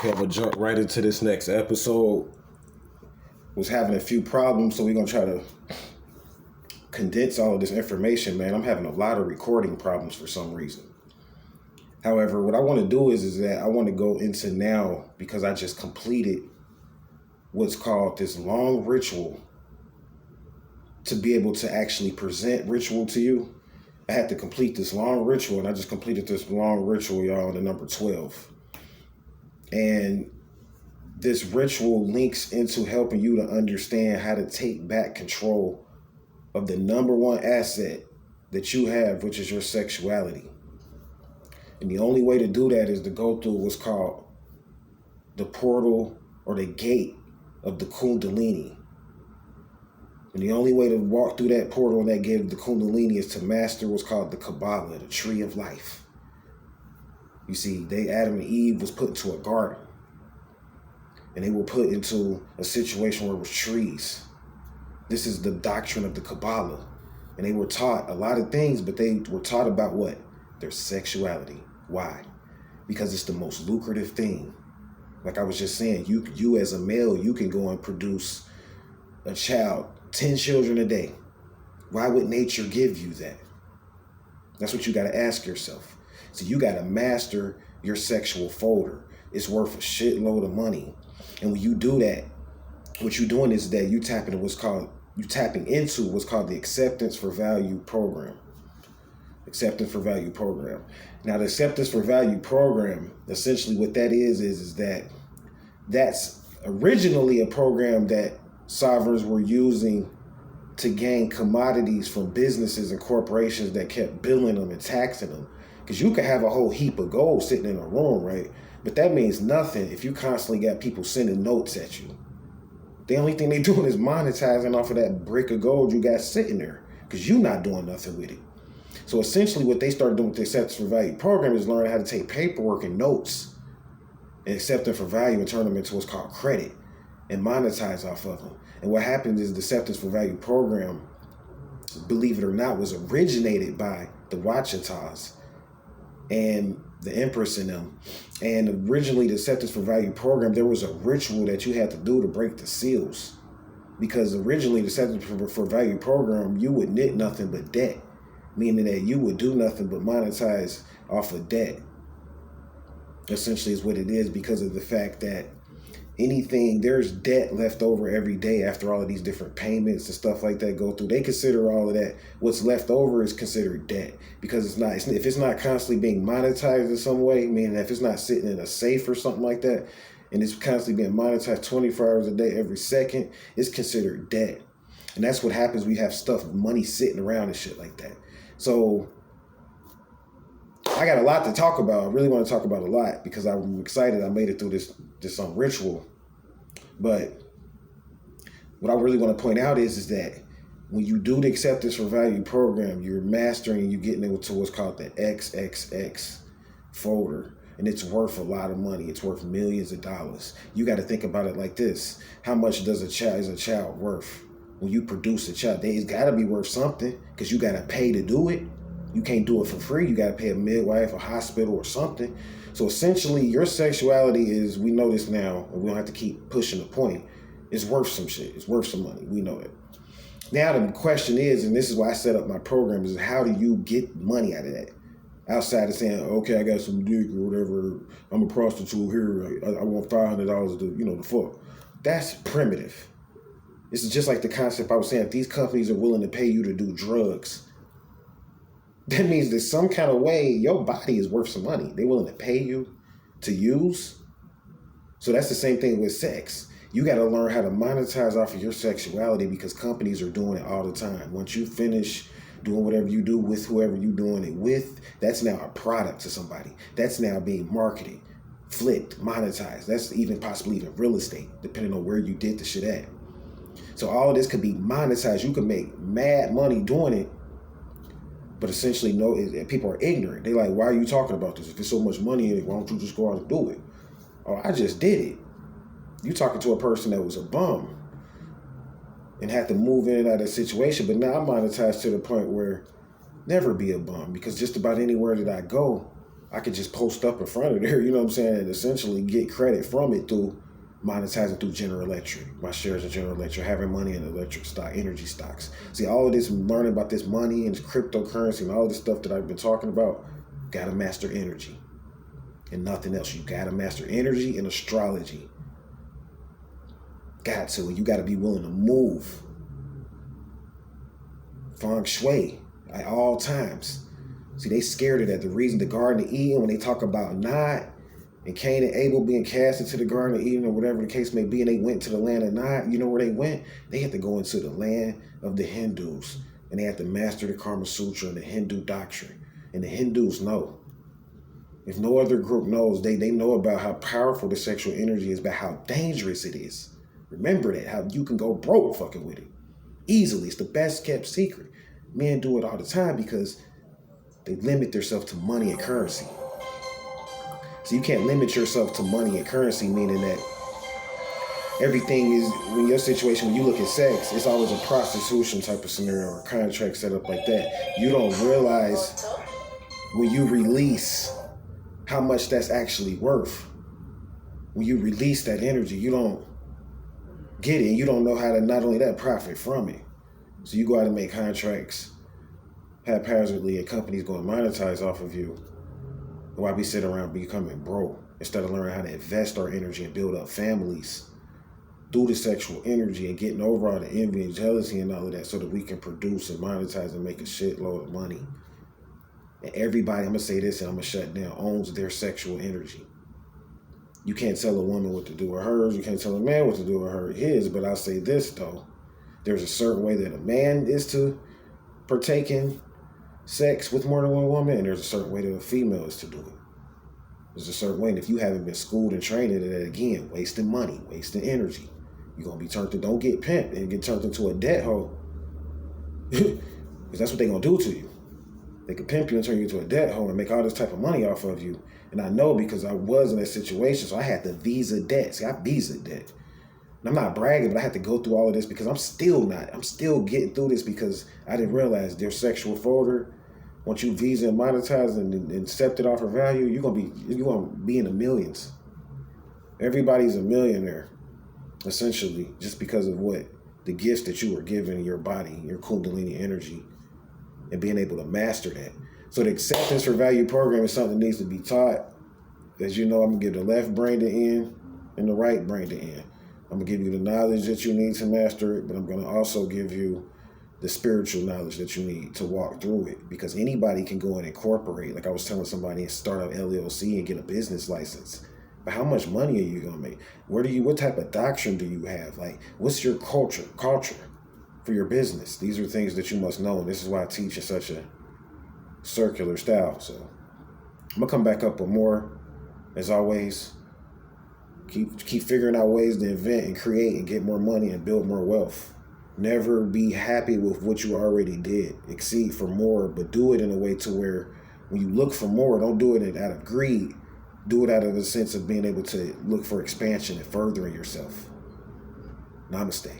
Okay, I'm gonna jump right into this next episode. Was having a few problems, so we're gonna try to condense all of this information, man. I'm having a lot of recording problems for some reason. However, what I want to do is that I want to go into now because I just completed what's called this long ritual to be able to actually present ritual to you. I had to complete this long ritual, and I just completed this long ritual, y'all, on the number 12. And this ritual links into helping you to understand how to take back control of the number one asset that you have, which is your sexuality. And the only way to do that is to go through what's called the portal or the gate of the Kundalini. And the only way to walk through that portal and that gate of the Kundalini is to master what's called the Kabbalah, the tree of life. You see, Adam and Eve was put into a garden. And they were put into a situation where it was trees. This is the doctrine of the Kabbalah. And they were taught a lot of things, but they were taught about what? Their sexuality. Why? Because it's the most lucrative thing. Like I was just saying, you as a male, you can go and produce a child, 10 children a day. Why would nature give you that? That's what you got to ask yourself. So you got to master your sexual folder. It's worth a shitload of money. And when you do that, what you're doing is that you tapping into what's called the Acceptance for Value program. Acceptance for Value program. Now, the Acceptance for Value program, essentially what that is that that's originally a program that sovereigns were using to gain commodities from businesses and corporations that kept billing them and taxing them. Because you could have a whole heap of gold sitting in a room, right? But that means nothing if you constantly got people sending notes at you. The only thing they doing is monetizing off of that brick of gold you got sitting there because you're not doing nothing with it. So essentially what they started doing with the Acceptance for Value program is learning how to take paperwork and notes and accept them for value and turn them into what's called credit and monetize off of them. And what happened is the Acceptance for Value program, believe it or not, was originated by the Wachatas and the Empress in them. And originally the Acceptance for Value program, there was a ritual that you had to do to break the seals. Because originally the Acceptance for Value program, you would knit nothing but debt. Meaning that you would do nothing but monetize off of debt. Essentially is what it is, because of the fact that there's debt left over every day after all of these different payments and stuff like that go through. They consider all of that. What's left over is considered debt because if it's not constantly being monetized in some way, meaning if it's not sitting in a safe or something like that, and it's constantly being monetized 24 hours a day, every second, it's considered debt. And that's what happens when you have money sitting around and shit like that. So I got a lot to talk about. I really want to talk about a lot because I'm excited I made it through this ritual. But what I really want to point out is that when you do the Acceptance for Value program, you're mastering and you're getting into what's called the XXX folder. And it's worth a lot of money. It's worth millions of dollars. You got to think about it like this. How much is a child worth? When you produce a child, it's got to be worth something because you got to pay to do it. You can't do it for free. You got to pay a midwife, a hospital, or something. So essentially, your sexuality is, we know this now, and we don't have to keep pushing the point, it's worth some shit. It's worth some money. We know it. Now the question is, and this is why I set up my program, is how do you get money out of that? Outside of saying, okay, I got some dick or whatever, I'm a prostitute here, I want $500 to fuck. That's primitive. This is just like the concept I was saying. If these companies are willing to pay you to do drugs, that means that some kind of way your body is worth some money. They're willing to pay you to use. So that's the same thing with sex. You got to learn how to monetize off of your sexuality because companies are doing it all the time. Once you finish doing whatever you do with whoever you're doing it with, that's now a product to somebody. That's now being marketed, flipped, monetized. That's possibly even real estate, depending on where you did the shit at. So all of this could be monetized. You can make mad money doing it. But essentially, people are ignorant. They're like, why are you talking about this? If there's so much money in it, why don't you just go out and do it? Oh, I just did it. You talking to a person that was a bum and had to move in and out of that situation. But now I'm monetized to the point where never be a bum because just about anywhere that I go, I could just post up in front of there, you know what I'm saying, and essentially get credit from it through monetizing through General Electric, my shares of General Electric, having money in electric stock, energy stocks. See, all of this, learning about this money and cryptocurrency and all this stuff that I've been talking about, gotta master energy and nothing else. You gotta master energy and astrology. Got to. And you gotta be willing to move. Feng Shui at all times. See, they scared of that. The reason the Garden of Eden, when they talk about Nod and Cain and Abel being cast into the Garden of Eden or whatever the case may be, and they went to the land of Nod, you know where they went? They had to go into the land of the Hindus, and they had to master the Karma Sutra and the Hindu doctrine. And the Hindus know. If no other group knows, they know about how powerful the sexual energy is, about how dangerous it is. Remember that, how you can go broke fucking with it. Easily. It's the best kept secret. Men do it all the time because they limit themselves to money and currency. So you can't limit yourself to money and currency, meaning that everything is, in your situation, when you look at sex, it's always a prostitution type of scenario or a contract set up like that. You don't realize when you release how much that's actually worth. When you release that energy, you don't get it. You don't know how to not only that profit from it. So you go out and make contracts haphazardly and companies go and monetize off of you. Why we sit around becoming broke instead of learning how to invest our energy and build up families through the sexual energy and getting over all the envy and jealousy and all of that so that we can produce and monetize and make a shitload of money. And everybody, I'm going to say this and I'm going to shut down, owns their sexual energy. You can't tell a woman what to do with hers. You can't tell a man what to do with his. But I'll say this, though. There's a certain way that a man is to partake in sex with more than one woman, and there's a certain way that a female is to do it. There's a certain way, and if you haven't been schooled and trained in it, again, wasting money, wasting energy, you're going to be turned to, don't get pimped and get turned into a debt hoe. Because that's what they're going to do to you. They can pimp you and turn you into a debt hoe and make all this type of money off of you. And I know because I was in that situation, so I had the visa debt. See, I visa debt. And I'm not bragging, but I had to go through all of this because I'm still getting through this because I didn't realize their sexual folder, once you visa and monetize and accept it off of value, you're gonna be in the millions. Everybody's a millionaire, essentially, just because of what the gifts that you were given your body, your Kundalini energy, and being able to master that. So the acceptance for value program is something that needs to be taught. As you know, I'm gonna give the left brain to end and the right brain to end. I'm gonna give you the knowledge that you need to master it, but I'm gonna also give you the spiritual knowledge that you need to walk through it, because anybody can go and incorporate, like I was telling somebody, and start an LLC and get a business license. But how much money are you gonna make? What type of doctrine do you have? Like, what's your culture for your business? These are things that you must know, and this is why I teach in such a circular style. So I'm gonna come back up with more, as always. Keep figuring out ways to invent and create and get more money and build more wealth. Never be happy with what you already did. Exceed for more, but do it in a way to where when you look for more, don't do it out of greed. Do it out of a sense of being able to look for expansion and furthering yourself. Namaste.